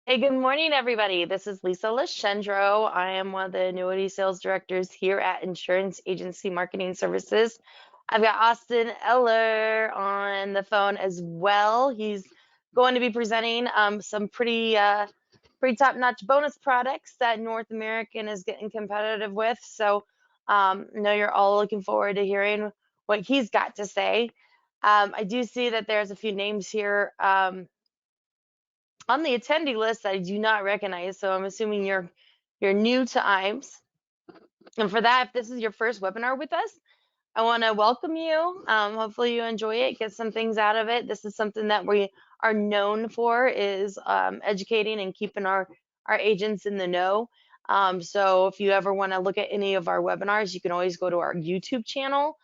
Hey, good morning, everybody. This is Lisa Lashendro. I am one of the annuity sales directors here at Insurance Agency Marketing Services. I've got Austin Eller on the phone as well. He's going to be presenting some pretty top-notch bonus products that North American is getting competitive with. So, I know you're all looking forward to hearing what he's got to say. I do see that there's a few names here. On the attendee list I do not recognize, so I'm assuming you're new to IMES. And for that, if this is your first webinar with us, I want to welcome you. Hopefully you enjoy it, get some things out of it. This is something that we are known for, is educating and keeping our agents in the know. So if you ever want to look at any of our webinars, you can always go to our YouTube channel.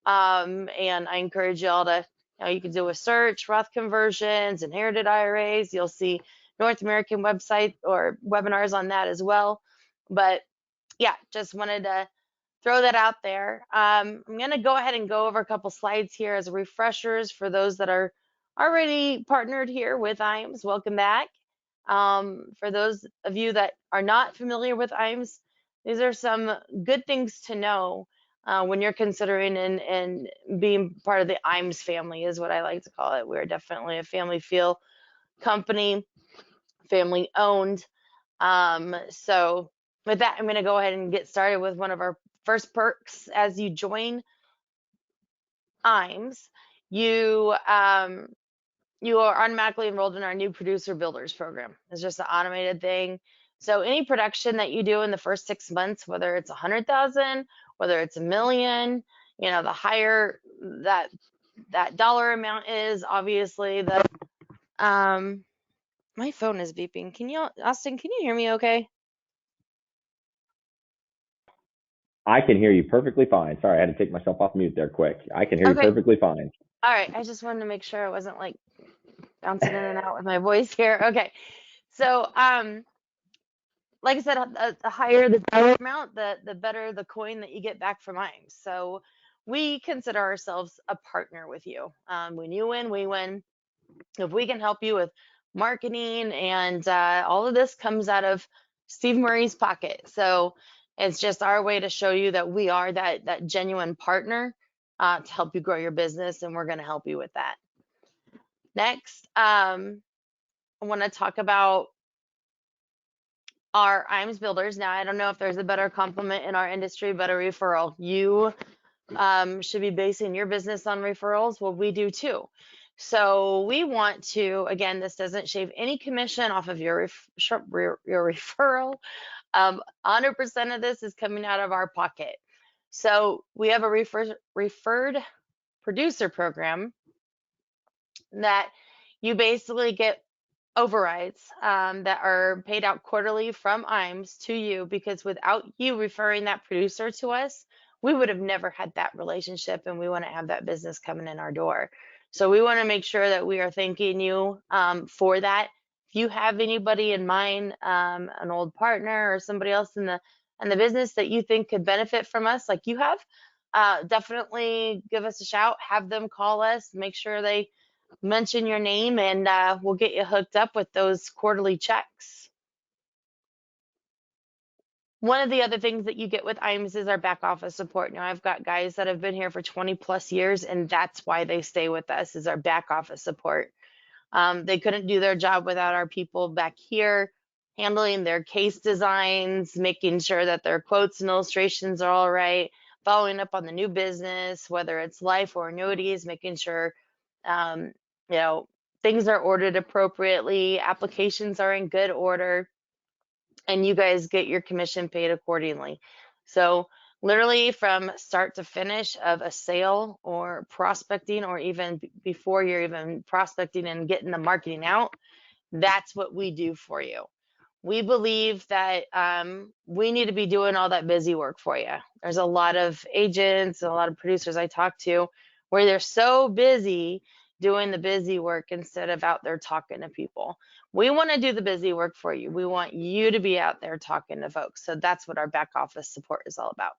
And I encourage y'all to, you can do a search, Roth conversions, inherited IRAs. You'll see North American website or webinars on that as well. But yeah, just wanted to throw that out there. I'm going to go ahead and go over a couple slides here as refreshers for those that are already partnered here with IMES. Welcome back. For those of you that are not familiar with IMES, these are some good things to know when you're considering and being part of the IMES family, is what I like to call it. We're definitely a family feel company, family owned. So with that, I'm going to go ahead and get started with one of our first perks. As you join IMES, you are automatically enrolled in our new producer builders program. It's just an automated thing. So any production that you do in the first 6 months, whether it's 100,000, whether it's a million, the higher that dollar amount is, obviously my phone is beeping. Austin, can you hear me okay? I can hear you perfectly fine. Sorry, I had to take myself off mute there quick. I can hear you Okay. perfectly fine. All right. I just wanted to make sure I wasn't like bouncing in and out with my voice here. Okay. So, like I said, the higher the dollar amount, the better the coin that you get back from IMES. So we consider ourselves a partner with you. When you win, we win. If we can help you with marketing and all of this comes out of Steve Murray's pocket. So it's just our way to show you that we are that genuine partner to help you grow your business, and we're going to help you with that. Next, I want to talk about our IMES builders. Now, I don't know if there's a better compliment in our industry, but a referral. You should be basing your business on referrals. Well, we do too. So we want to, again, this doesn't shave any commission off of your referral. 100% of this is coming out of our pocket. So we have a referred producer program that you basically get overrides that are paid out quarterly from IMES to you, because without you referring that producer to us, we would have never had that relationship, and we want to have that business coming in our door. So we want to make sure that we are thanking you for that. If you have anybody in mind, an old partner or somebody else in the business that you think could benefit from us, like you have, definitely give us a shout. Have them call us. Make sure they mention your name, and we'll get you hooked up with those quarterly checks. One of the other things that you get with IMES is our back office support. Now, I've got guys that have been here for 20 plus years, and that's why they stay with us, is our back office support. They couldn't do their job without our people back here handling their case designs, making sure that their quotes and illustrations are all right, following up on the new business, whether it's life or annuities, making sure um, you know things are ordered appropriately, applications are in good order, and you guys get your commission paid accordingly. So literally from start to finish of a sale or prospecting, or even before you're even prospecting and getting the marketing out, that's what we do for you. We believe that we need to be doing all that busy work for you. There's a lot of agents and a lot of producers I talk to where they're so busy doing the busy work instead of out there talking to people. We want to do the busy work for you. We want you to be out there talking to folks. So that's what our back office support is all about.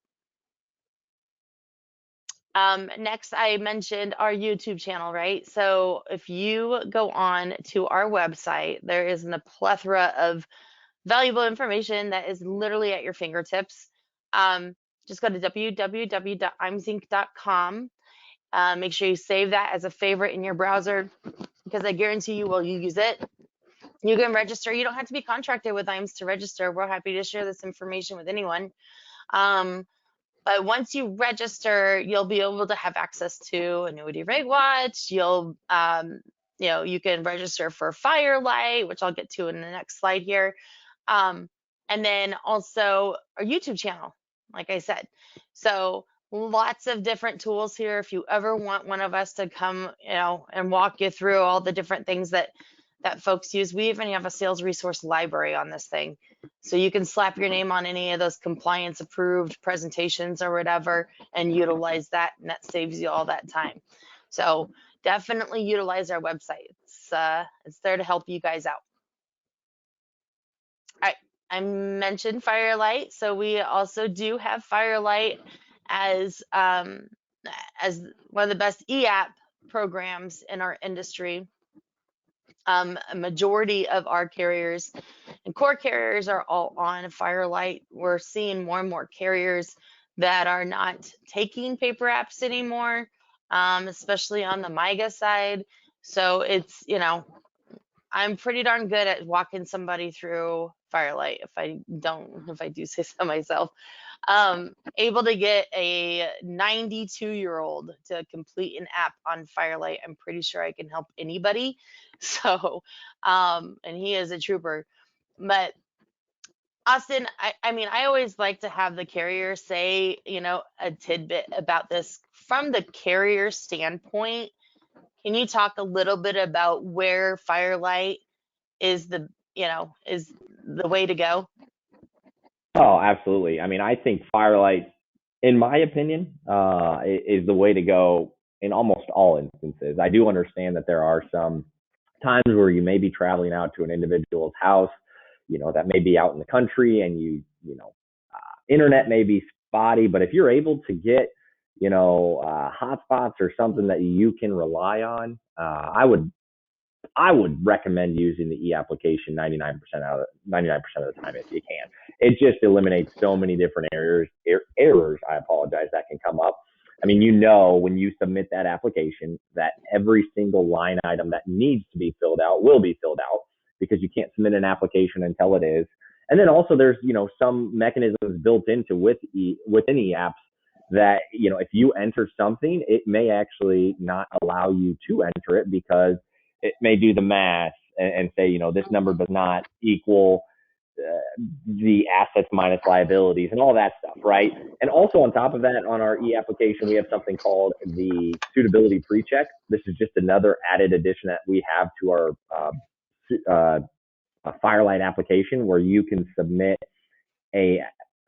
Next, I mentioned our YouTube channel, right? So if you go on to our website, there is a plethora of valuable information that is literally at your fingertips. Um, just go to www.imzinc.com. Make sure you save that as a favorite in your browser because I guarantee you will use it. You can register. You don't have to be contracted with IMS to register. We're happy to share this information with anyone. Um, but once you register, you'll be able to have access to Annuity Reg Watch. You can register for Firelight, which I'll get to in the next slide here. Um, and then also our YouTube channel, like I said. So lots of different tools here. If you ever want one of us to come, and walk you through all the different things that folks use, we even have a sales resource library on this thing. So you can slap your name on any of those compliance approved presentations or whatever and utilize that, and that saves you all that time. So definitely utilize our website. It's there to help you guys out. I mentioned Firelight, so we also do have Firelight as as one of the best e-app programs in our industry. A majority of our carriers and core carriers are all on Firelight. We're seeing more and more carriers that are not taking paper apps anymore, especially on the MIGA side. So it's, I'm pretty darn good at walking somebody through Firelight if I do say so myself. Able to get a 92-year-old to complete an app on Firelight. I'm pretty sure I can help anybody. So, and he is a trooper. But Austin, I mean, I always like to have the carrier say, a tidbit about this from the carrier standpoint. Can you talk a little bit about where Firelight is is the way to go? Oh, absolutely. I mean, I think Firelight, in my opinion, is the way to go in almost all instances. I do understand that there are some times where you may be traveling out to an individual's house, that may be out in the country, and internet may be spotty. But if you're able to get, hotspots or something that you can rely on, I would recommend using the e-application 99% of the time if you can. It just eliminates so many different errors. I apologize, that can come up. I mean, when you submit that application, that every single line item that needs to be filled out will be filled out, because you can't submit an application until it is. And then also there's some mechanisms built into within e-apps that if you enter something, it may actually not allow you to enter it, because it may do the math and say, this number does not equal the assets minus liabilities and all that stuff, right? And also on top of that, on our e-application, we have something called the suitability pre-check. This is just another added addition that we have to our Firelight application, where you can submit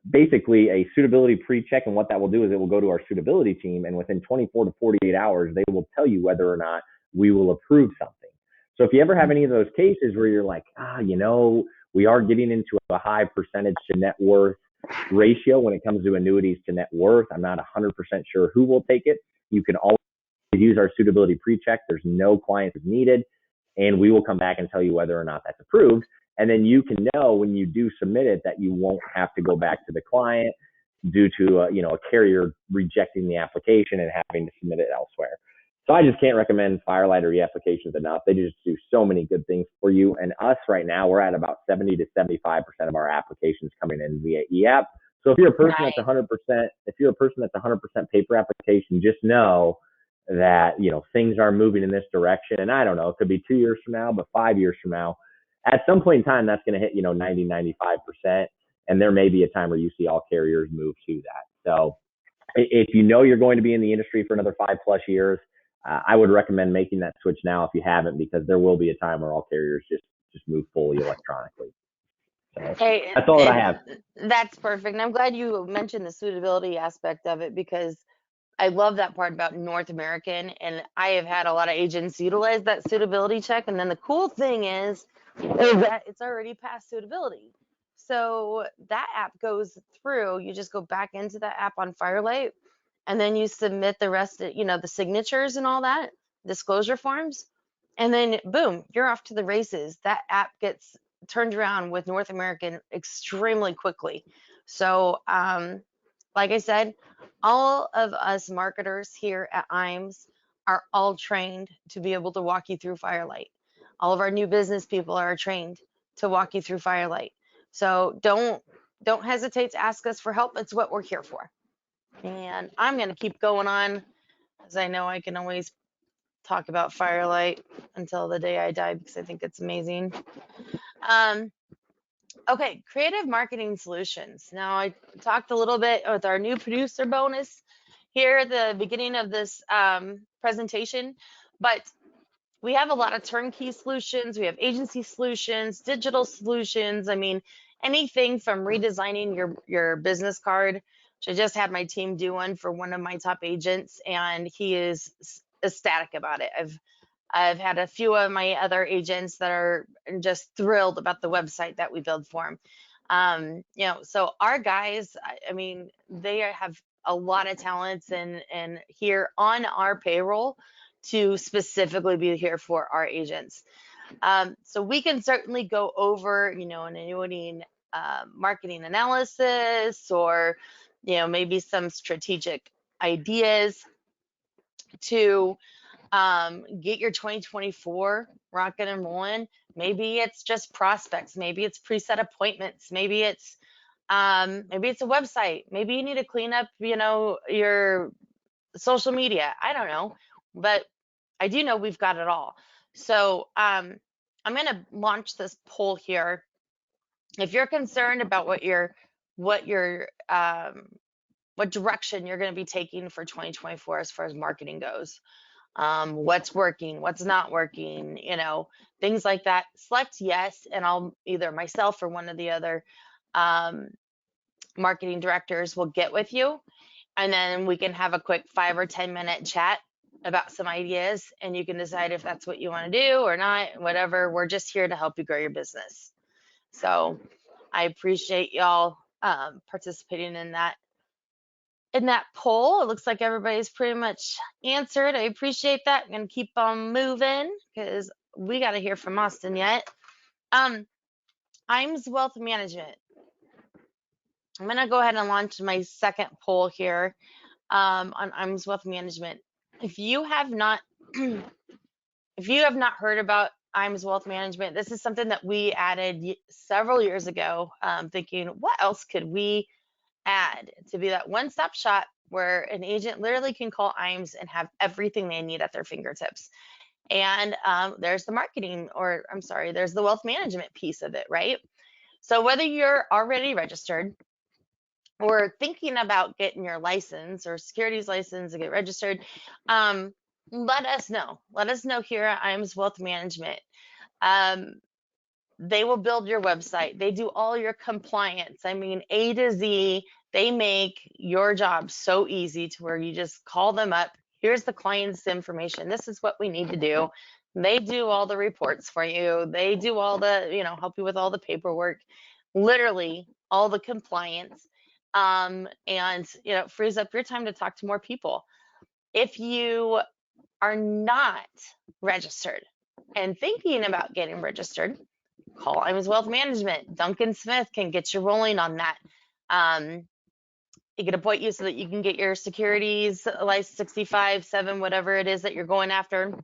basically a suitability pre-check. And what that will do is it will go to our suitability team, and within 24 to 48 hours, they will tell you whether or not we will approve something. So if you ever have any of those cases where you're like, we are getting into a high percentage to net worth ratio when it comes to annuities to net worth, I'm not 100% sure who will take it. You can always use our suitability pre-check. There's no client needed, and we will come back and tell you whether or not that's approved. And then you can know when you do submit it that you won't have to go back to the client due to a carrier rejecting the application and having to submit it elsewhere. So I just can't recommend Firelight or e-applications enough. They just do so many good things for you. And us right now, we're at about 70 to 75% of our applications coming in via e-app. So if you're a person that's 100%, if you're a person that's 100% paper application, just know that things are moving in this direction. And I don't know, it could be 2 years from now, but 5 years from now, at some point in time, that's going to hit 90, 95%. And there may be a time where you see all carriers move to that. So if you're going to be in the industry for another 5+ years, I would recommend making that switch now if you haven't, because there will be a time where all carriers just move fully electronically. So Hey, that's all that I have. that's perfect. And I'm glad you mentioned the suitability aspect of it, because I love that part about North American, and I have had a lot of agents utilize that suitability check. And then the cool thing is that it's already past suitability. So that app goes through, you just go back into that app on Firelight, and then you submit the rest of, the signatures and all that, disclosure forms, and then boom, you're off to the races. That app gets turned around with North American extremely quickly. So, like I said, all of us marketers here at IAMS are all trained to be able to walk you through Firelight. All of our new business people are trained to walk you through Firelight. So don't hesitate to ask us for help. It's what we're here for. And I'm going to keep going on, because I know I can always talk about Firelight until the day I die, because I think it's amazing. Um, okay, creative marketing solutions. Now, I talked a little bit with our new producer bonus here at the beginning of this presentation, but we have a lot of turnkey solutions. We have agency solutions, digital solutions. I mean, anything from redesigning your business card, which I just had my team do one for one of my top agents, and he is ecstatic about it. I've had a few of my other agents that are just thrilled about the website that we build for them. So our guys, I mean, they have a lot of talents and here on our payroll to specifically be here for our agents. So we can certainly go over, an annuity marketing analysis, or, maybe some strategic ideas to get your 2024 rocking and rolling. Maybe it's just prospects. Maybe it's preset appointments. Maybe it's a website. Maybe you need to clean up, your social media. I don't know, but I do know we've got it all. So I'm going to launch this poll here. If you're concerned about what direction you're going to be taking for 2024 as far as marketing goes, what's working, what's not working, things like that, select yes, and I'll either myself or one of the other marketing directors will get with you, and then we can have a quick 5 or 10 minute chat about some ideas, and you can decide if that's what you want to do or not, whatever. We're just here to help you grow your business. So I appreciate y'all participating in that poll. It looks like everybody's pretty much answered. I appreciate that. I'm gonna keep on moving because we got to hear from Austin yet. IAMS Wealth Management. I'm gonna go ahead and launch my second poll here on IAMS Wealth Management. If you have not heard about IAMS Wealth Management, this is something that we added several years ago, thinking, what else could we add to be that one-stop shop where an agent literally can call IAMS and have everything they need at their fingertips. And there's the there's the wealth management piece of it, right? So whether you're already registered or thinking about getting your license or securities license to get registered, let us know. Let us know here at IAMS Wealth Management. They will build your website. They do all your compliance. I mean, A to Z. They make your job so easy to where you just call them up. Here's the client's information. This is what we need to do. They do all the reports for you. They do all the, help you with all the paperwork, literally all the compliance. And, it frees up your time to talk to more people. If you are not registered and thinking about getting registered, call IAMS Wealth Management. Duncan Smith can get you rolling on that. He can appoint you so that you can get your securities license 65, 7, whatever it is that you're going after.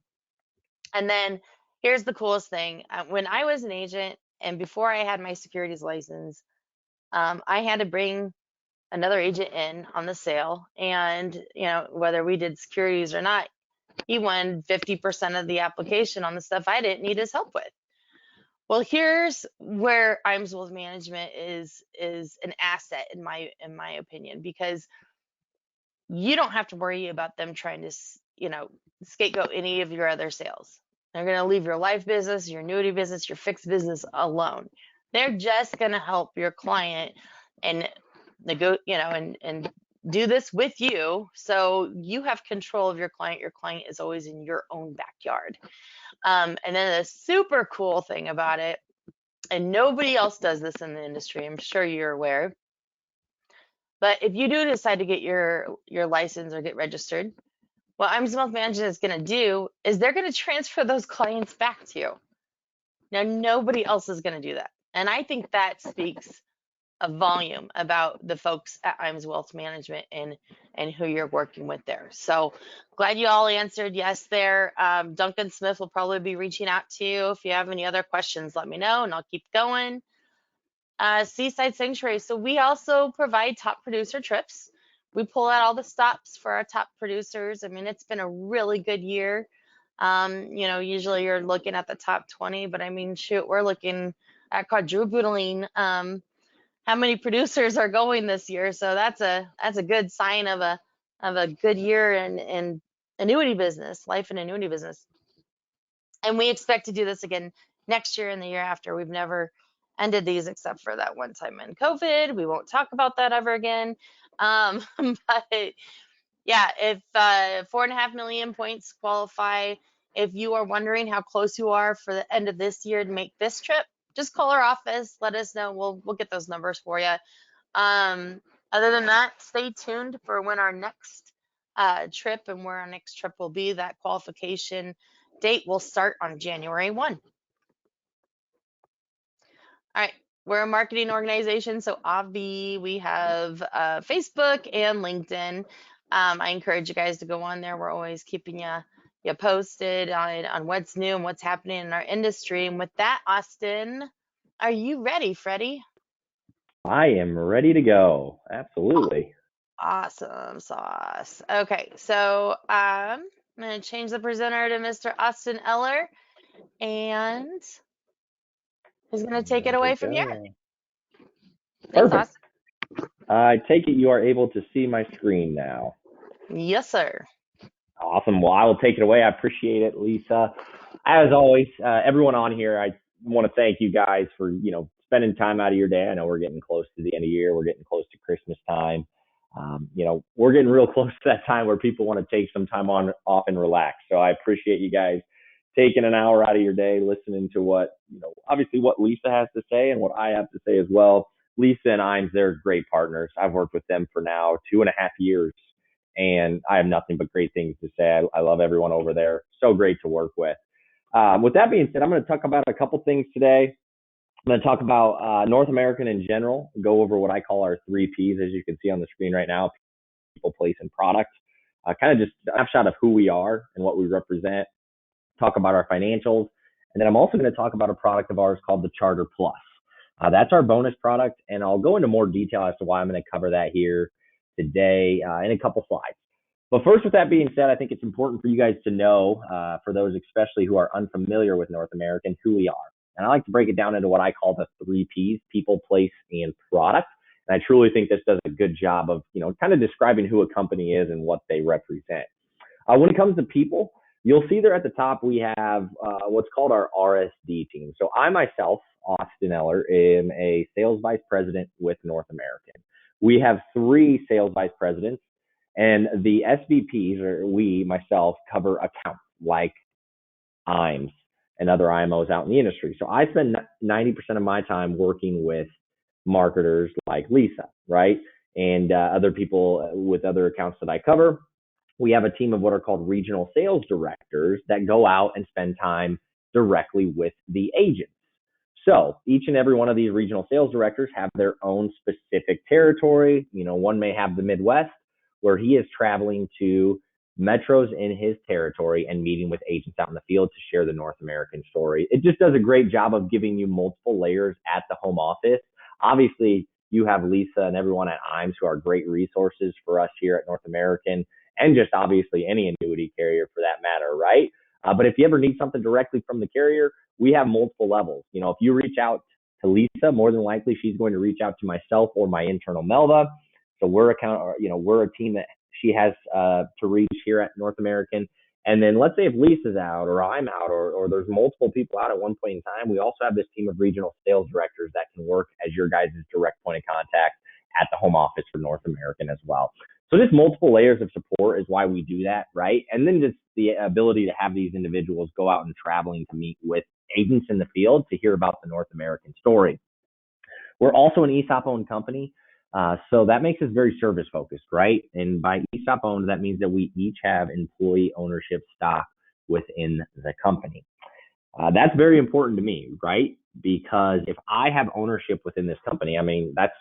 And then here's the coolest thing. When I was an agent and before I had my securities license, I had to bring another agent in on the sale. And, whether we did securities or not, he won 50% of the application on the stuff I didn't need his help with. Well, here's where IAMS Wealth Management is an asset in my opinion, because you don't have to worry about them trying to scapegoat any of your other sales. They're going to leave your life business, your annuity business, your fixed business alone. They're just going to help your client and and do this with you, so you have control of your client. Your client is always in your own backyard. And then the super cool thing about it, and nobody else does this in the industry, I'm sure you're aware, But if you do decide to get your license or get registered, what IMS Wealth Management is going to do is they're going to transfer those clients back to you. Now, nobody else is going to do that. And I think that speaks a volume about the folks at IMS Wealth Management and who you're working with there. So glad you all answered yes there. Duncan Smith will probably be reaching out to you. If you have any other questions, let me know and I'll keep going. Seaside Sanctuary. So we also provide top producer trips. We pull out all the stops for our top producers. I mean, it's been a really good year. Usually you're looking at the top 20, but I mean, shoot, we're looking at quadrupling how many producers are going this year. So that's a good sign of a good year in annuity business, life and annuity business. And we expect to do this again next year and the year after. We've never ended these except for that one time in COVID. We won't talk about that ever again. But yeah, if 4.5 million points qualify, if you are wondering how close you are for the end of this year to make this trip, just call our office. Let us know. We'll get those numbers for you. Other than that, stay tuned for when our next trip and where our next trip will be. That qualification date will start on January 1. All right, we're a marketing organization, so obvi we have Facebook and LinkedIn. I encourage you guys to go on there. We're always keeping you posted on what's new and what's happening in our industry. And with that, Austin, are you ready, Freddie? I am ready to go. Absolutely. Awesome sauce. Okay, so I'm gonna change the presenter to Mr. Austin Eller, and he's gonna take it There we away from here. go. Thanks, Perfect. Austin. I take it you are able to see my screen now. Yes, sir. Awesome. Well, I will take it away. I appreciate it, Lisa. As always, everyone on here, I want to thank you guys for, spending time out of your day. I know we're getting close to the end of the year. We're getting close to Christmas time. We're getting real close to that time where people want to take some time off and relax. So I appreciate you guys taking an hour out of your day, listening to what, obviously what Lisa has to say and what I have to say as well. Lisa and Imes, they're great partners. I've worked with them for now 2.5 years, and I have nothing but great things to say. I love everyone over there. So great to work with. With that being said, I'm going to talk about a couple things today. I'm going to talk about North American in general, go over what I call our 3Ps, as you can see on the screen right now: people, place, and product. Kind of just a snapshot of who we are and what we represent, talk about our financials, and then I'm also going to talk about a product of ours called the Charter Plus. That's our bonus product, and I'll go into more detail as to why I'm going to cover that here today in a couple slides. But first, with that being said, I think it's important for you guys to know, for those especially who are unfamiliar with North American, who we are. And I like to break it down into what I call the 3Ps: people, place, and product. And I truly think this does a good job of, kind of describing who a company is and what they represent. When it comes to people, you'll see there at the top we have what's called our RSD team. So I myself, Austin Eller, am a sales vice president with North American. We have 3 sales vice presidents, and the SVPs, or we, myself, cover accounts like IMES and other IMOs out in the industry. So I spend 90% of my time working with marketers like Lisa, right? And other people with other accounts that I cover. We have a team of what are called regional sales directors that go out and spend time directly with the agents. So each and every one of these regional sales directors have their own specific territory. One may have the Midwest, where he is traveling to metros in his territory and meeting with agents out in the field to share the North American story. It just does a great job of giving you multiple layers at the home office. Obviously, you have Lisa and everyone at IMES who are great resources for us here at North American, and just obviously any annuity carrier for that matter, right? But if you ever need something directly from the carrier, we have multiple levels. If you reach out to Lisa, more than likely she's going to reach out to myself or my internal Melva. So we're a team that she has to reach here at North American. And then let's say if Lisa's out or I'm out or there's multiple people out at one point in time, we also have this team of regional sales directors that can work as your guys' direct point of contact at the home office for North American as well. So just multiple layers of support is why we do that, right? And then just the ability to have these individuals go out and traveling to meet with agents in the field to hear about the North American story. We're also an ESOP-owned company. So that makes us very service focused, right? And by ESOP owned, that means that we each have employee ownership stock within the company. That's very important to me, right? Because if I have ownership within this company, I mean, that's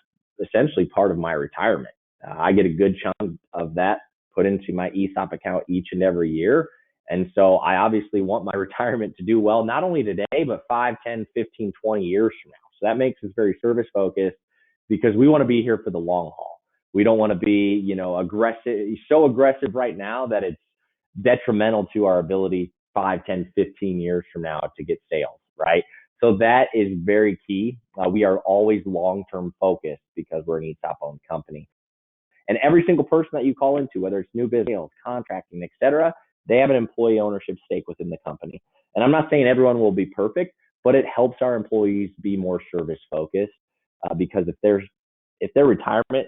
essentially part of my retirement. I get a good chunk of that put into my ESOP account each and every year. And so I obviously want my retirement to do well, not only today, but 5, 10, 15, 20 years from now. So that makes us very service focused because we want to be here for the long haul. We don't want to be, aggressive, so aggressive right now that it's detrimental to our ability 5, 10, 15 years from now to get sales, right? So that is very key. We are always long-term focused because we're an ESOP owned company. And every single person that you call into, whether it's new business, sales, contracting, et cetera, they have an employee ownership stake within the company. And I'm not saying everyone will be perfect, but it helps our employees be more service focused because if their retirement,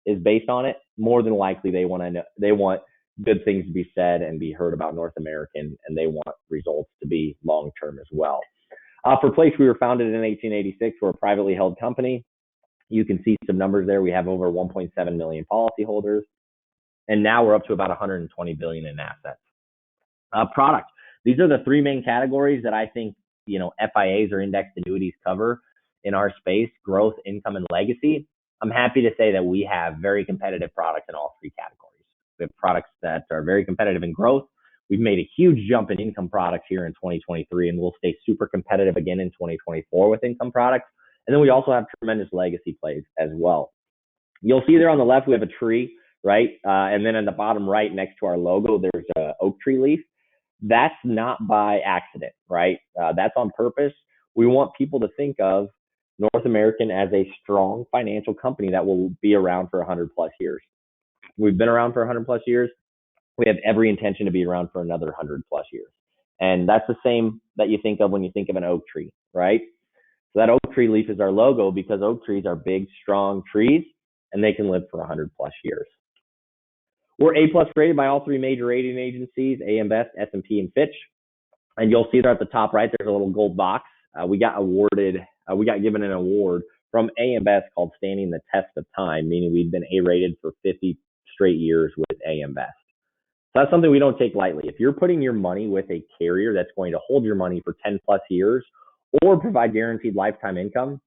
is based on it, more than likely they want good things to be said and be heard about North American, and they want results to be long term as well. For Place, we were founded in 1886. We're a privately held company. You can see some numbers there. We have over 1.7 million policyholders, and now we're up to about 120 billion in assets. Product. These are the three main categories that I think FIAs or indexed annuities cover in our space: growth, income, and legacy. I'm happy to say that we have very competitive products in all three categories. We have products that are very competitive in growth. We've made a huge jump in income products here in 2023, and we'll stay super competitive again in 2024 with income products. And then we also have tremendous legacy plays as well. You'll see there on the left, we have a tree, right? And then in the bottom right, next to our logo, there's an oak tree leaf. That's not by accident, right? That's on purpose. We want people to think of North American as a strong financial company that will be around for 100 plus years. We've been around for 100 plus years. We have every intention to be around for another 100 plus years. And that's the same that you think of when you think of an oak tree, right? So that oak tree leaf is our logo because oak trees are big, strong trees, and they can live for 100 plus years. We're A plus rated by all three major rating agencies, AM Best, S&P, and Fitch. And you'll see there at the top right, there's a little gold box. We got given an award from AM Best called Standing the Test of Time, meaning we've been A-rated for 50 straight years with AM Best. So that's something we don't take lightly. If you're putting your money with a carrier that's going to hold your money for 10 plus years or provide guaranteed lifetime income,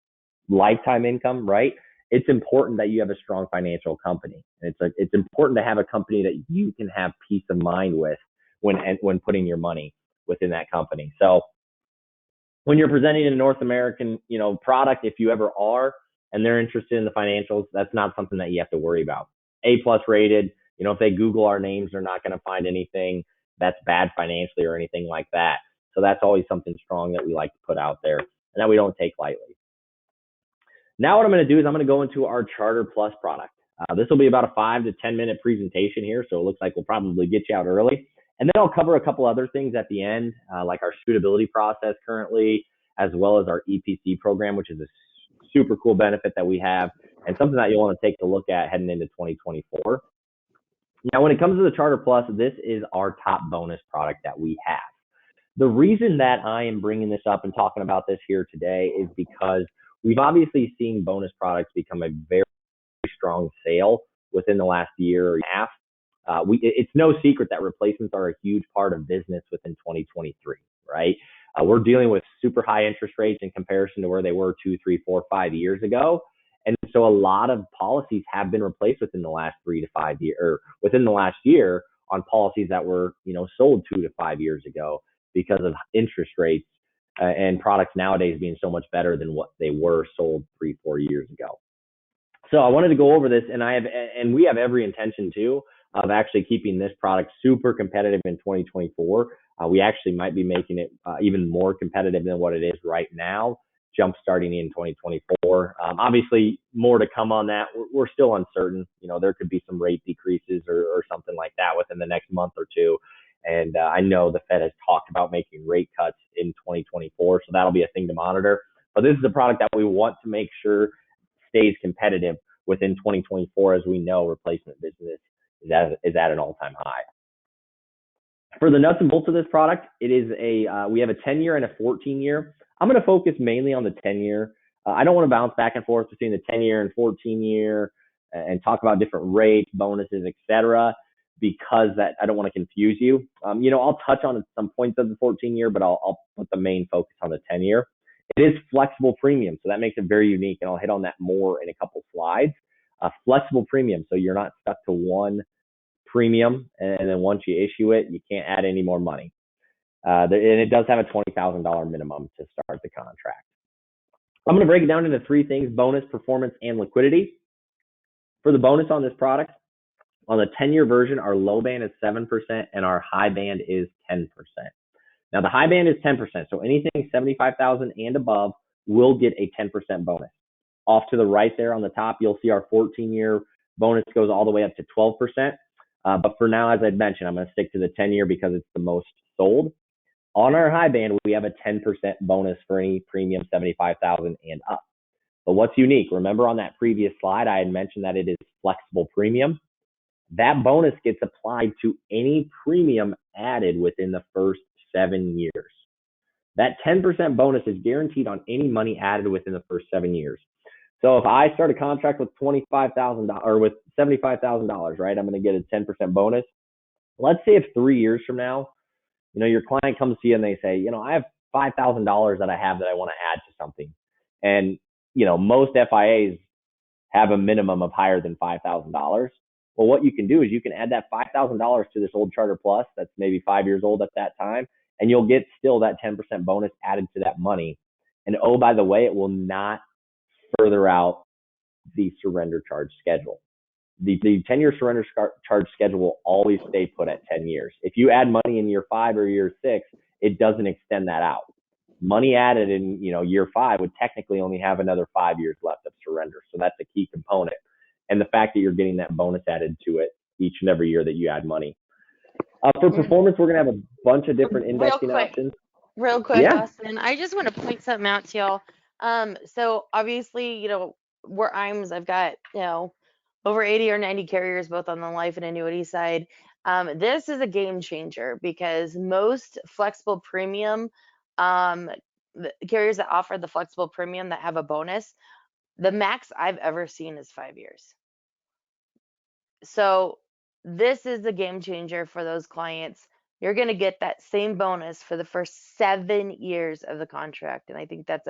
right? It's important that you have a strong financial company. It's important to have a company that you can have peace of mind with when putting your money within that company. So when you're presenting a North American, product, if you ever are, and they're interested in the financials, that's not something that you have to worry about. A plus rated, if they Google our names, they're not going to find anything that's bad financially or anything like that. So that's always something strong that we like to put out there and that we don't take lightly. Now what I'm going to do is I'm going to go into our Charter Plus product. This will be about a 5 to 10 minute presentation here, so it looks like we'll probably get you out early. And then I'll cover a couple other things at the end, like our suitability process currently, as well as our EPC program, which is a super cool benefit that we have and something that you'll want to take a look at heading into 2024. Now, when it comes to the Charter Plus, this is our top bonus product that we have. The reason that I am bringing this up and talking about this here today is because we've obviously seen bonus products become a very strong sale within the last year and a half. It's no secret that replacements are a huge part of business within 2023, right? We're dealing with super high interest rates in comparison to where they were 2, 3, 4, 5 years ago. And so a lot of policies have been replaced within the last 3 to 5 years, or within the last year on policies that were, sold 2 to 5 years ago because of interest rates and products nowadays being so much better than what they were sold 3, 4 years ago. So I wanted to go over this, and we have every intention too of actually keeping this product super competitive in 2024. We actually might be making it even more competitive than what it is right now, jump starting in 2024. Obviously, more to come on that. We're still uncertain. There could be some rate decreases or something like that within the next month or two. And I know the Fed has talked about making rate cuts in 2024, so that'll be a thing to monitor. But this is a product that we want to make sure stays competitive within 2024, as we know replacement business is at an all-time high. For the nuts and bolts of this product, it is we have a 10-year and a 14-year. I'm going to focus mainly on the 10-year I don't want to bounce back and forth between the 10-year and 14-year and talk about different rates, bonuses, etc., because that I don't want to confuse you. I'll touch on some points of the 14-year, but I'll put the main focus on the 10-year. It is flexible premium, so that makes it very unique, and I'll hit on that more in a couple slides. Flexible premium, so you're not stuck to one premium, and then once you issue it, you can't add any more money. And it does have a $20,000 minimum to start the contract. I'm going to break it down into three things: bonus, performance, and liquidity. For the bonus on this product, on the 10-year version, our low band is 7% and our high band is 10%. Now, the high band is 10%, so anything 75,000 and above will get a 10% bonus. Off to the right there on the top, you'll see our 14-year bonus goes all the way up to 12%. But for now, as I'd mentioned, I'm going to stick to the 10-year because it's the most sold. On our high band, we have a 10% bonus for any premium 75,000 and up. But what's unique, remember on that previous slide, I had mentioned that it is flexible premium. That bonus gets applied to any premium added within the first 7 years. That 10% bonus is guaranteed on any money added within the first 7 years. So if I start a contract with $25,000 or with $75,000, right, I'm going to get a 10% bonus. Let's say if 3 years from now, your client comes to you and they say, I have $5,000 that I want to add to something. And, most FIAs have a minimum of higher than $5,000. Well, what you can do is you can add that $5,000 to this old Charter Plus that's maybe 5 years old at that time, and you'll get still that 10% bonus added to that money. And oh, by the way, it will not further out the surrender charge schedule. The 10-year surrender charge schedule will always stay put at 10 years. If you add money in year 5 or year 6, it doesn't extend that out. Money added in year 5 would technically only have another 5 years left of surrender. So that's a key component. And the fact that you're getting that bonus added to it each and every year that you add money. For performance, we're going to have a bunch of different indexing options. Real quick, Yeah. Austin, I just want to point something out to y'all. So obviously, where I've got, over 80 or 90 carriers, both on the life and annuity side. This is a game changer because most flexible premium, the carriers that offer the flexible premium that have a bonus, the max I've ever seen is 5 years. So this is a game changer for those clients. You're going to get that same bonus for the first 7 years of the contract. And I think that's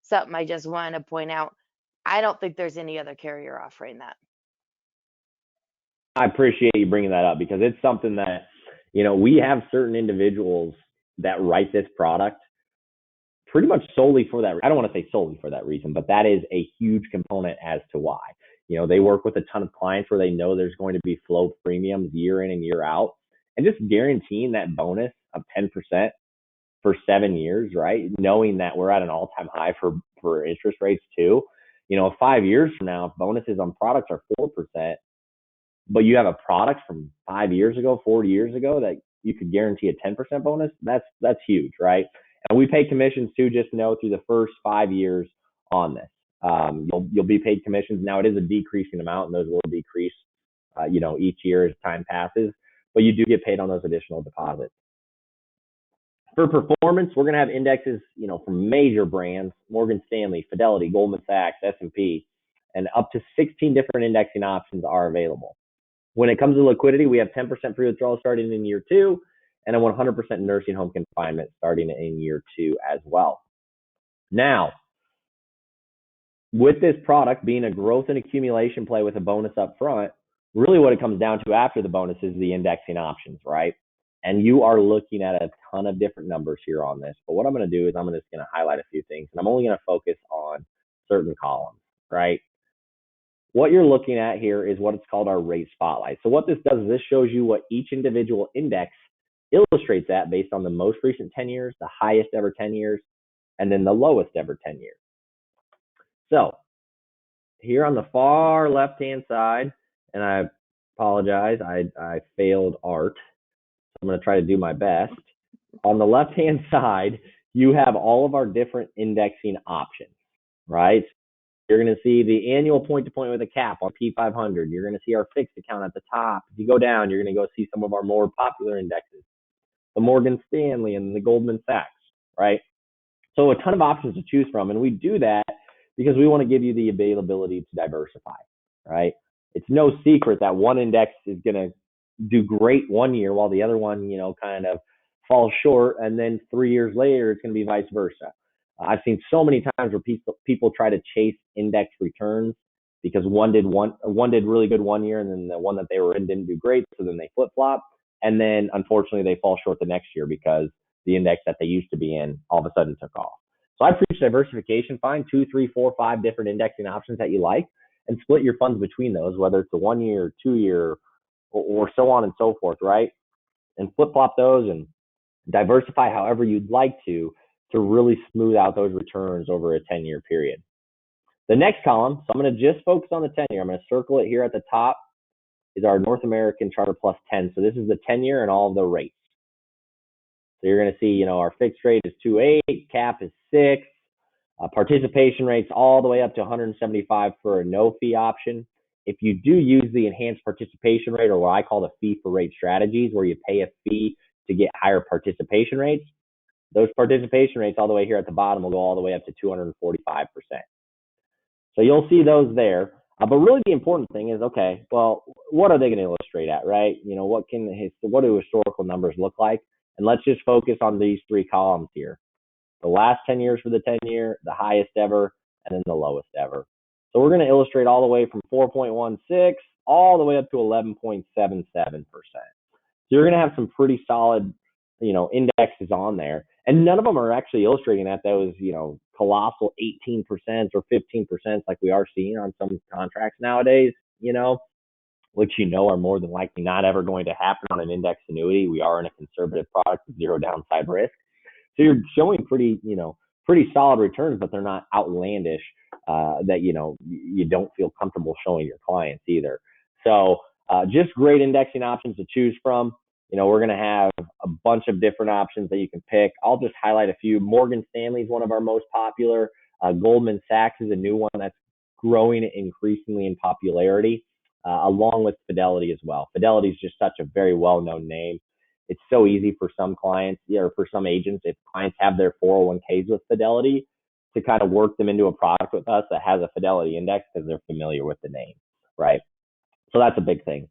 something I just want to point out. I don't think there's any other carrier offering that. I appreciate you bringing that up because it's something that, we have certain individuals that write this product pretty much solely for that. I don't want to say solely for that reason, but that is a huge component as to why. They work with a ton of clients where they know there's going to be flow premiums year in and year out, and just guaranteeing that bonus of 10% for 7 years, right? Knowing that we're at an all-time high for interest rates too. 5 years from now, if bonuses on products are 4%, but you have a product from 5 years ago, 4 years ago that you could guarantee a 10% bonus, that's huge, right? And we pay commissions too, just know through the first 5 years on this. You'll be paid commissions. Now it is a decreasing amount, and those will decrease, each year as time passes. But you do get paid on those additional deposits. For performance, we're going to have indexes, from major brands: Morgan Stanley, Fidelity, Goldman Sachs, S&P, and up to 16 different indexing options are available. When it comes to liquidity, we have 10% free withdrawal starting in year 2, and a 100% nursing home confinement starting in year 2 as well. Now, with this product being a growth and accumulation play with a bonus up front, really what it comes down to after the bonus is the indexing options, right? And you are looking at a ton of different numbers here on this. But what I'm going to do is I'm just going to highlight a few things, and I'm only going to focus on certain columns, right? What you're looking at here is what it's called our rate spotlight. So what this does is this shows you what each individual index illustrates at based on the most recent 10 years, the highest ever 10 years, and then the lowest ever 10 years. So here on the far left-hand side, and I apologize, I failed art. I'm going to try to do my best. On the left-hand side, you have all of our different indexing options, right? You're going to see the annual point-to-point with a cap on P500. You're going to see our fixed account at the top. If you go down, you're going to go see some of our more popular indexes, the Morgan Stanley and the Goldman Sachs, right? So a ton of options to choose from, and we do that because we want to give you the availability to diversify, right? It's no secret that one index is going to do great one year while the other one, kind of falls short. And then 3 years later, it's going to be vice versa. I've seen so many times where people try to chase index returns because one did really good one year, and then the one that they were in didn't do great, so then they flip flop, and then unfortunately they fall short the next year because the index that they used to be in all of a sudden took off. So I preach diversification. Find 2, 3, 4, 5 different indexing options that you like, and split your funds between those, whether it's a 1 year, 2 year, or so on and so forth, right? And flip flop those and diversify however you'd like to really smooth out those returns over a 10-year period. The next column, so I'm going to just focus on the 10-year. I'm going to circle it here at the top, is our North American Charter Plus 10. So this is the 10-year and all of the rates. So you're going to see, our fixed rate is 2.8, cap is 6, participation rates all the way up to 175 for a no fee option. If you do use the enhanced participation rate, or what I call the fee for rate strategies, where you pay a fee to get higher participation rates, those participation rates all the way here at the bottom will go all the way up to 245%. So you'll see those there. But really the important thing is, okay, well, what are they going to illustrate at, right? What do historical numbers look like? And let's just focus on these 3 columns here. The last 10 years for the 10-year, the highest ever, and then the lowest ever. So we're going to illustrate all the way from 4.16 all the way up to 11.77%. So you're going to have some pretty solid, indexes on there. And none of them are actually illustrating at those, colossal 18% or 15% like we are seeing on some contracts nowadays, which are more than likely not ever going to happen on an index annuity. We are in a conservative product with zero downside risk. So you're showing pretty solid returns, but they're not outlandish that, you don't feel comfortable showing your clients either. So just great indexing options to choose from. We're going to have a bunch of different options that you can pick. I'll just highlight a few. Morgan Stanley is one of our most popular. Goldman Sachs is a new one that's growing increasingly in popularity, along with Fidelity as well. Fidelity is just such a very well-known name. It's so easy for some clients, or for some agents, if clients have their 401ks with Fidelity, to kind of work them into a product with us that has a Fidelity index because they're familiar with the name, right? So that's a big thing.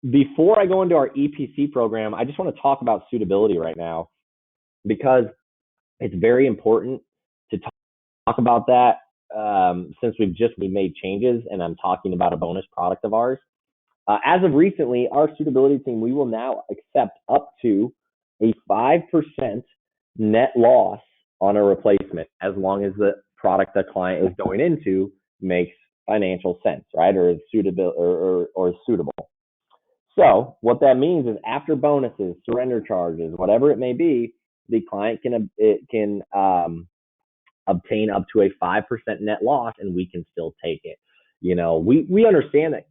Before I go into our EPC program, I just want to talk about suitability right now, because it's very important to talk about that since we made changes, and I'm talking about a bonus product of ours. As of recently, our suitability team, we will now accept up to a 5% net loss on a replacement, as long as the product the client is going into makes financial sense, right? Or is suitable or suitable. So what that means is, after bonuses, surrender charges, whatever it may be, the client can obtain up to a 5% net loss, and we can still take it. We understand that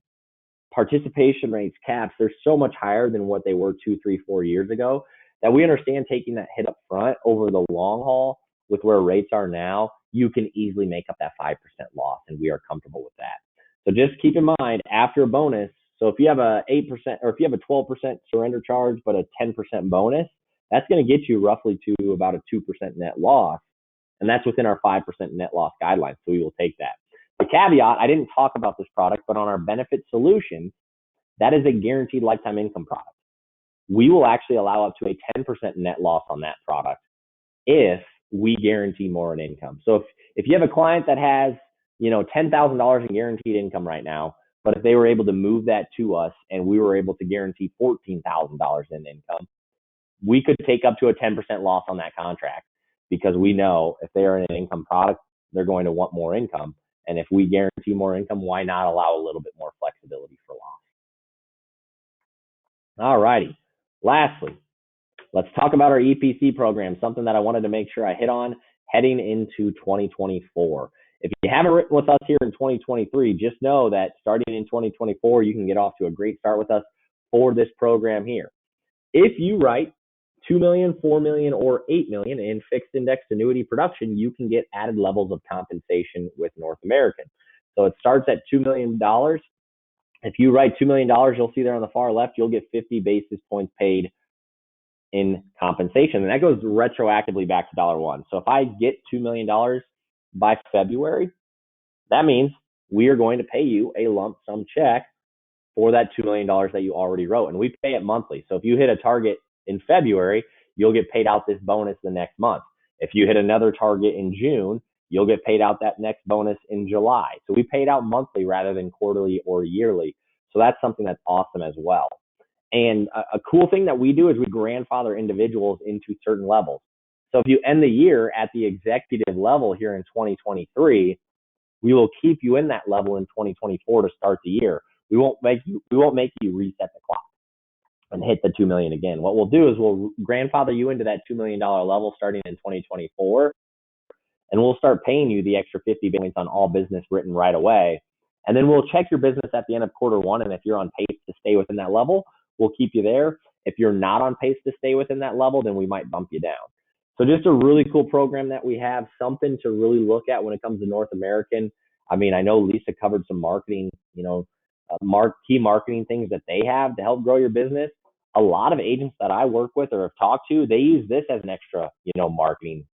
participation rates, caps, they're so much higher than what they were 2, 3, 4 years ago, that we understand taking that hit up front. Over the long haul, with where rates are now, you can easily make up that 5% loss, and we are comfortable with that. So just keep in mind, after a bonus, so if you have a 8%, or if you have a 12% surrender charge but a 10% bonus, that's going to get you roughly to about a 2% net loss, and that's within our 5% net loss guidelines. So we will take that. The caveat, I didn't talk about this product, but on our benefit solutions, that is a guaranteed lifetime income product. We will actually allow up to a 10% net loss on that product if we guarantee more in income. So if you have a client that has, $10,000 in guaranteed income right now, but if they were able to move that to us and we were able to guarantee $14,000 in income, we could take up to a 10% loss on that contract, because we know if they are in an income product, they're going to want more income. And if we guarantee more income, why not allow a little bit more flexibility for loss? All righty. Lastly, let's talk about our EPC program, something that I wanted to make sure I hit on heading into 2024. If you haven't written with us here in 2023, just know that starting in 2024, you can get off to a great start with us for this program here. If you write $2 million, $4 million, or $8 million in fixed index annuity production, you can get added levels of compensation with North American. So it starts at $2 million. If you write $2 million, you'll see there on the far left, you'll get 50 basis points paid in compensation. And that goes retroactively back to $1. So if I get $2 million by February, that means we are going to pay you a lump sum check for that $2 million that you already wrote. And we pay it monthly. So if you hit a target in February, you'll get paid out this bonus the next month. If you hit another target in June, you'll get paid out that next bonus in July. So we pay it out monthly rather than quarterly or yearly. So that's something that's awesome as well. And a cool thing that we do is we grandfather individuals into certain levels. So if you end the year at the executive level here in 2023, we will keep you in that level in 2024 to start the year. We won't make you reset the clock and hit the 2 million again. What we'll do is we'll grandfather you into that $2 million level starting in 2024, and we'll start paying you the extra 50 points on all business written right away. And then we'll check your business at the end of quarter one, and if you're on pace to stay within that level, we'll keep you there. If you're not on pace to stay within that level, then we might bump you down. So just a really cool program that we have, something to really look at when it comes to North American. I mean, I know Lisa covered some marketing, key marketing things that they have to help grow your business. A lot of agents that I work with or have talked to, they use this as an extra, marketing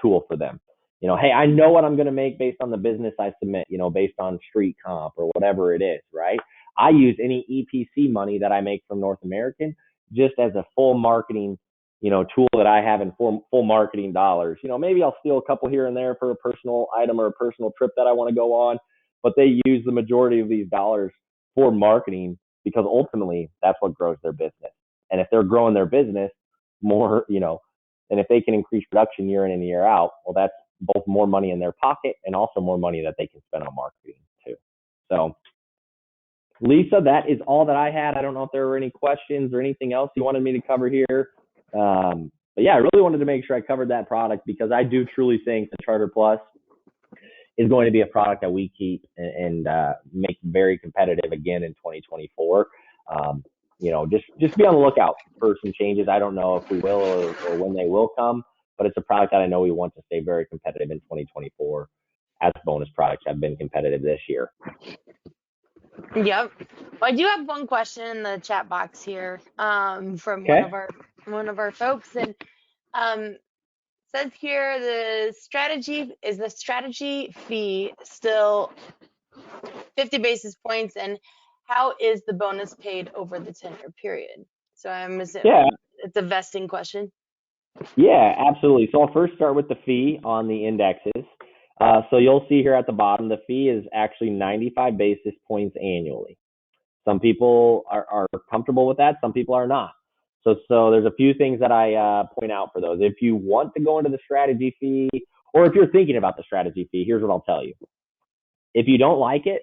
tool for them. Hey, I know what I'm going to make based on the business I submit, based on street comp or whatever it is, right? I use any EPC money that I make from North American just as a full marketing, tool that I have in full marketing dollars. Maybe I'll steal a couple here and there for a personal item or a personal trip that I want to go on, but they use the majority of these dollars for marketing because ultimately that's what grows their business. And if they're growing their business more, and if they can increase production year in and year out, well, that's both more money in their pocket and also more money that they can spend on marketing too. So, Lisa, that is all that I had. I don't know if there were any questions or anything else you wanted me to cover here. But yeah, I really wanted to make sure I covered that product because I do truly think the Charter Plus is going to be a product that we keep and make very competitive again in 2024. Just be on the lookout for some changes. I don't know if we will or when they will come, but it's a product that I know we want to stay very competitive in 2024 as bonus products have been competitive this year. Yep. Well, I do have one question in the chat box here from Okay. one of our folks, and says here the strategy fee still 50 basis points, and how is the bonus paid over the 10-year period? So I'm assuming it's a vesting question. Yeah, absolutely. So I'll first start with the fee on the indexes. So you'll see here at the bottom, the fee is actually 95 basis points annually. Some people are comfortable with that. Some people are not. So there's a few things that I point out for those. If you want to go into the strategy fee, or if you're thinking about the strategy fee, here's what I'll tell you. If you don't like it,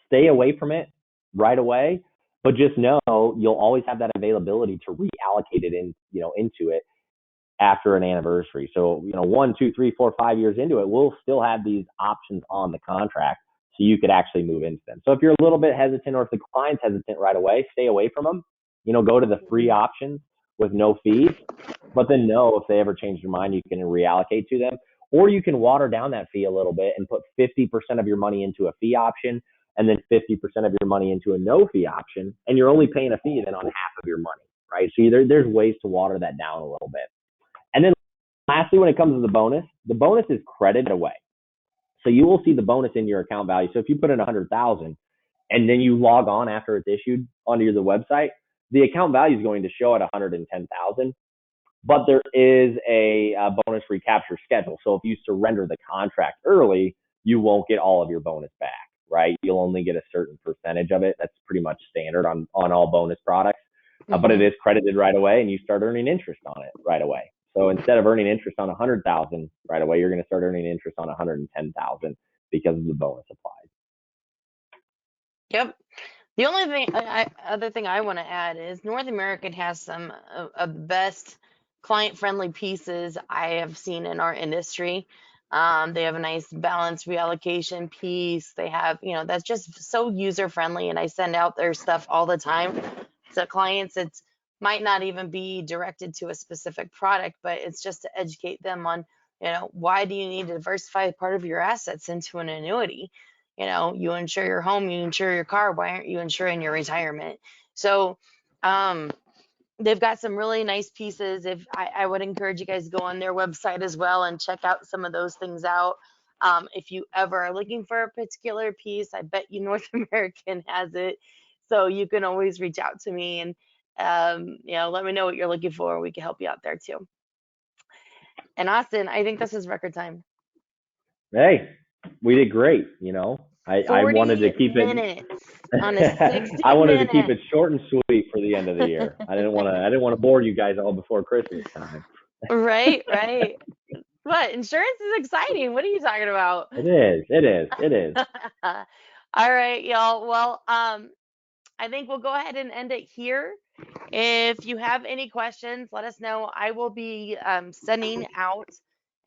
stay away from it right away. But just know you'll always have that availability to reallocate it into it after an anniversary. So, 1, 2, 3, 4, 5 years into it, we'll still have these options on the contract so you could actually move into them. So if you're a little bit hesitant or if the client's hesitant right away, stay away from them. Go to the free options with no fees, but then know if they ever change their mind, you can reallocate to them. Or you can water down that fee a little bit and put 50% of your money into a fee option and then 50% of your money into a no fee option. And you're only paying a fee then on half of your money, right? So there's ways to water that down a little bit. And then lastly, when it comes to the bonus is credited away. So you will see the bonus in your account value. So if you put in 100,000 and then you log on after it's issued onto the website, the account value is going to show at 110,000, but there is a bonus recapture schedule. So if you surrender the contract early, you won't get all of your bonus back, right? You'll only get a certain percentage of it. That's pretty much standard on all bonus products, but it is credited right away and you start earning interest on it right away. So instead of earning interest on 100,000 right away, you're going to start earning interest on 110,000 because of the bonus applied. Yep. The only other thing I want to add is North American has some of the best client-friendly pieces I have seen in our industry. They have a nice balanced reallocation piece. They have, that's just so user-friendly, and I send out their stuff all the time to clients. It's might not even be directed to a specific product, but it's just to educate them on, why do you need to diversify part of your assets into an annuity? You insure your home, you insure your car. Why aren't you insuring your retirement? So, they've got some really nice pieces. If I would encourage you guys to go on their website as well and check out some of those things out. If you ever are looking for a particular piece, I bet you North American has it. So you can always reach out to me and let me know what you're looking for. We can help you out there too. And Austin, I think this is record time. Hey, we did great. You know, I wanted to 40 keep it. minutes on a 60 I wanted to keep minute. it short and sweet for the end of the year. I didn't want to bore you guys all before Christmas time. Right, right. What? Insurance is exciting. What are you talking about? It is. It is. It is. All right, y'all. Well, I think we'll go ahead and end it here. If you have any questions, let us know. I will be sending out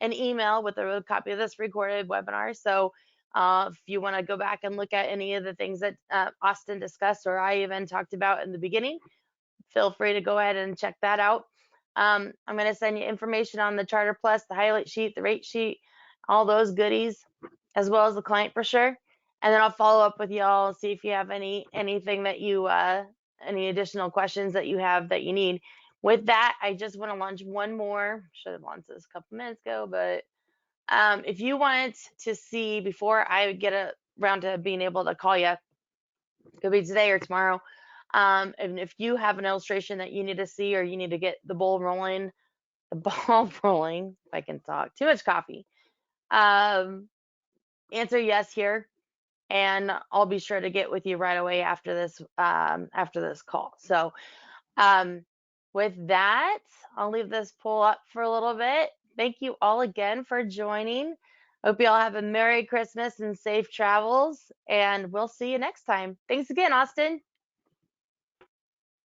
an email with a copy of this recorded webinar. So if you want to go back and look at any of the things that Austin discussed or I even talked about in the beginning, feel free to go ahead and check that out. I'm going to send you information on the Charter Plus, the highlight sheet, the rate sheet, all those goodies, as well as the client brochure. And then I'll follow up with y'all, see if you have anything that you any additional questions that you have that you need. With that, I just want to launch one more. Should have launched this a couple minutes ago, but if you want to see before I get around to being able to call you, could be today or tomorrow. And if you have an illustration that you need to see or you need to get the ball rolling, if I can talk, too much coffee. Answer yes here, and I'll be sure to get with you right away after this call. So um, with that, I'll leave this poll up for a little bit. Thank you all again for joining. Hope you all have a Merry Christmas and safe travels, and we'll see you next time. Thanks again, Austin.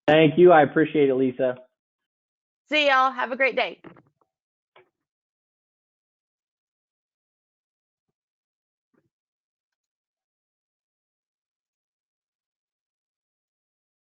Thank you. I appreciate it, Lisa. See y'all. Have a great day.